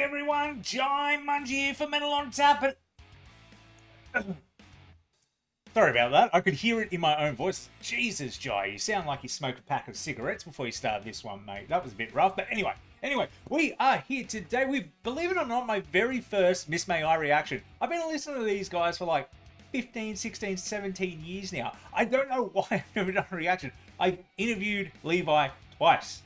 G'day everyone, Jaimunji here for Metal on Tap. Sorry about that, I could hear it in my own voice. Jesus, Jai, you sound like you smoked a pack of cigarettes before you started this one, mate. That was a bit rough, but anyway, we are here today with, believe it or not, my very first Miss May I reaction. I've been listening to these guys for like 15, 16, 17 years now. I don't know why I've never done a reaction. I've interviewed Levi twice.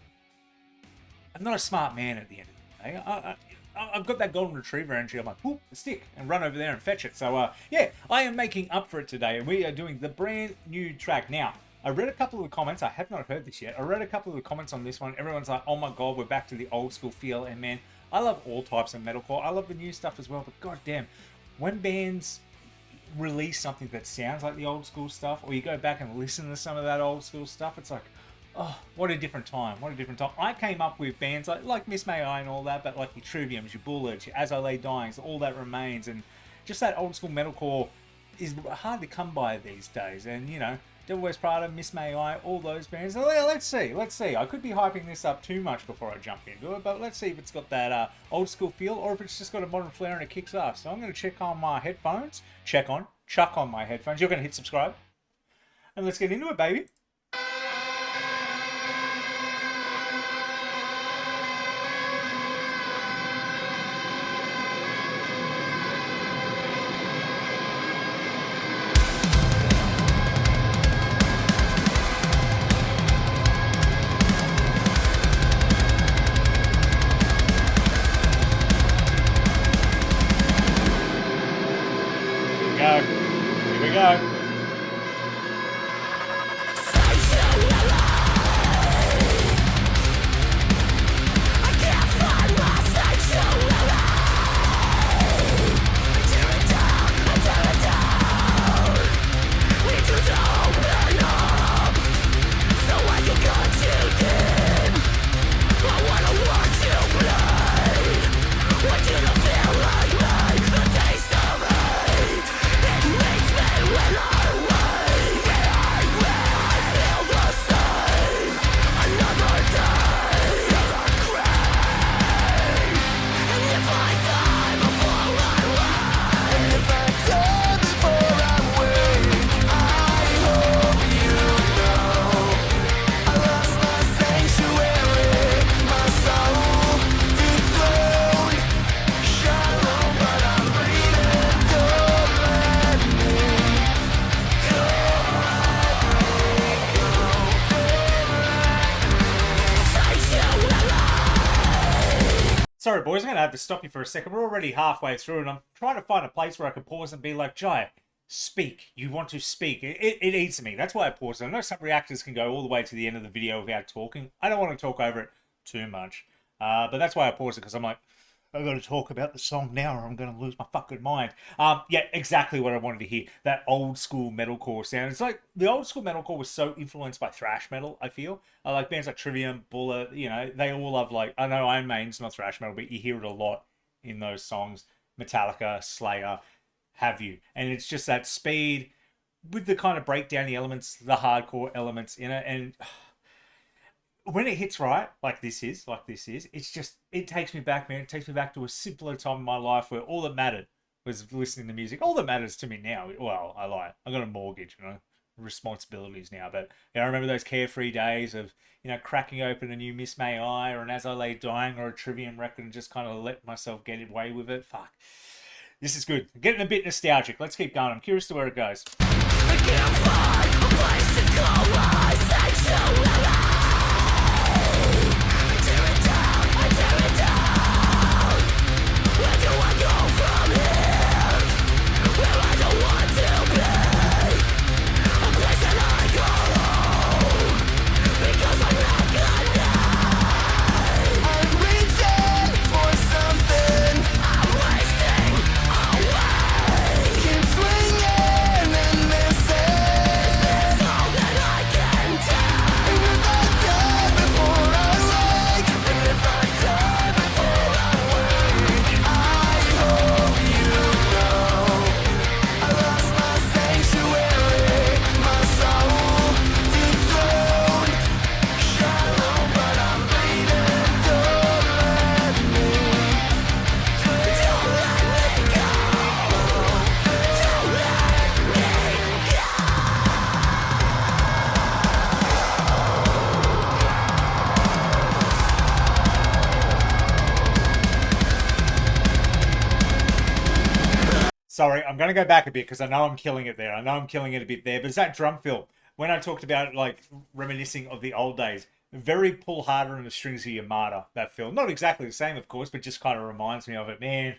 I'm not a smart man at the end of the day. I've got that golden retriever energy. I'm like, whoop, a stick, and run over there and fetch it. So, yeah, I am making up for it today, and we are doing the brand new track. Now, I read a couple of the comments. I have not heard this yet. I read a couple of the comments on this one. Everyone's like, oh my god, we're back to the old school feel. And man, I love all types of metalcore. I love the new stuff as well, but goddamn, when bands release something that sounds like the old school stuff, or you go back and listen to some of that old school stuff, it's like, oh, what a different time. What a different time. I came up with bands like Miss May I and all that, but like your Triviums, your Bullets, your As I Lay Dyings, all that remains. And just that old school metalcore is hard to come by these days. And, you know, Devil Wears Prada, Miss May I, all those bands. So, yeah, let's see. I could be hyping this up too much before I jump into it, but let's see if it's got that old school feel or if it's just got a modern flair and it kicks ass. So I'm going to chuck on my headphones. Chuck on my headphones. You're going to hit subscribe. And let's get into it, baby. Here we go. Sorry, boys, I'm going to have to stop you for a second. We're already halfway through, and I'm trying to find a place where I can pause and be like, Jai, speak. You want to speak. It eats me. That's why I paused. I know some reactors can go all the way to the end of the video without talking. I don't want to talk over it too much. But that's why I paused it, because I'm like, I've got to talk about the song now or I'm going to lose my fucking mind. Yeah, exactly what I wanted to hear. That old school metalcore sound. It's like the old school metalcore was so influenced by thrash metal, I feel. Like bands like Trivium, Bullet, you know, they all have like, I know Iron Maiden's not thrash metal, but you hear it a lot in those songs. Metallica, Slayer, have you. And it's just that speed with the kind of breakdown, the elements, the hardcore elements in it. And when it hits right, like this is, it's just, it takes me back, man. It takes me back to a simpler time in my life where all that mattered was listening to music. All that matters to me now, well, I lie. I got a mortgage, you know, responsibilities now. But you know, I remember those carefree days of, you know, cracking open a new Miss May I or an As I Lay Dying or a Trivium record and just kind of let myself get away with it. Fuck. This is good. Getting a bit nostalgic. Let's keep going. I'm curious to where it goes. I can't find a place to go. I say so. All that I can tell. Sorry, I'm going to go back a bit because I know I'm killing it there. I know I'm killing it a bit there. But it's that drum fill. When I talked about, like, reminiscing of the old days, very pull harder in the strings of Yamada, that fill. Not exactly the same, of course, but just kind of reminds me of it. Man,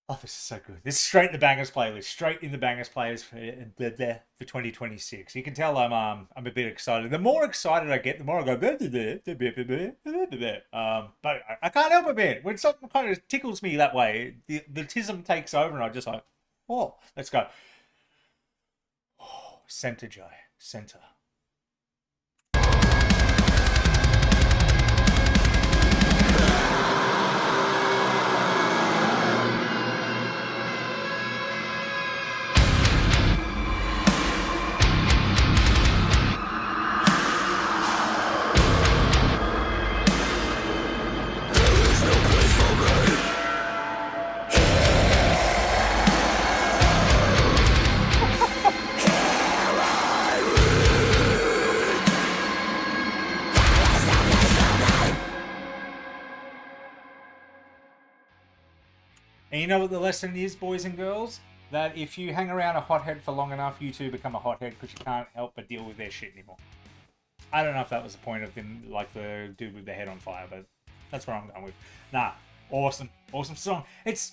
oh, this is so good. This is straight in the bangers playlist. Straight in the bangers playlist for 2026. You can tell I'm a bit excited. The more excited I get, the more I go. But I can't help it, man. When something kind of tickles me that way, the tism takes over, and I just like, oh, let's go. Oh, center, Jai, center. And you know what the lesson is, boys and girls? That if you hang around a hothead for long enough, you too become a hothead because you can't help but deal with their shit anymore. I don't know if that was the point of them, like the dude with the head on fire, but that's where I'm going with. Nah, awesome. Awesome song. It's...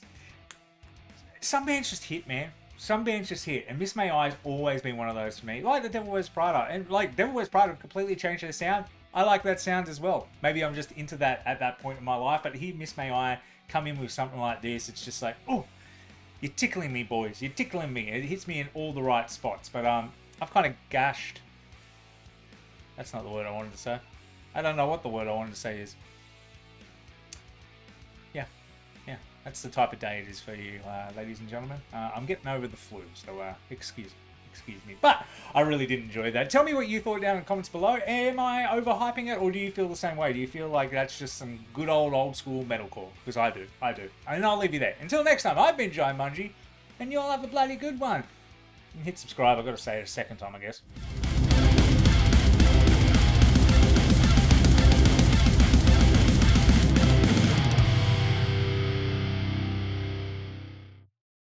Some bands just hit, man. Some bands just hit. And Miss May I's always been one of those for me. Like the Devil Wears Prada. And like Devil Wears Prada completely changed their sound. I like that sound as well. Maybe I'm just into that at that point in my life. But here, Miss May I come in with something like this, it's just like, oh, you're tickling me, boys. You're tickling me. It hits me in all the right spots. But I've kind of gashed. That's not the word I wanted to say. I don't know what the word I wanted to say is. Yeah, that's the type of day it is for you, ladies and gentlemen. I'm getting over the flu, so excuse me. But I really did enjoy that. Tell me what you thought down in the comments below. Am I overhyping it, or do you feel the same way? Do you feel like that's just some good old school metalcore? Because I do. And I'll leave you there. Until next time, I've been Jaimunji, and you all have a bloody good one. And hit subscribe. I've got to say it a second time, I guess.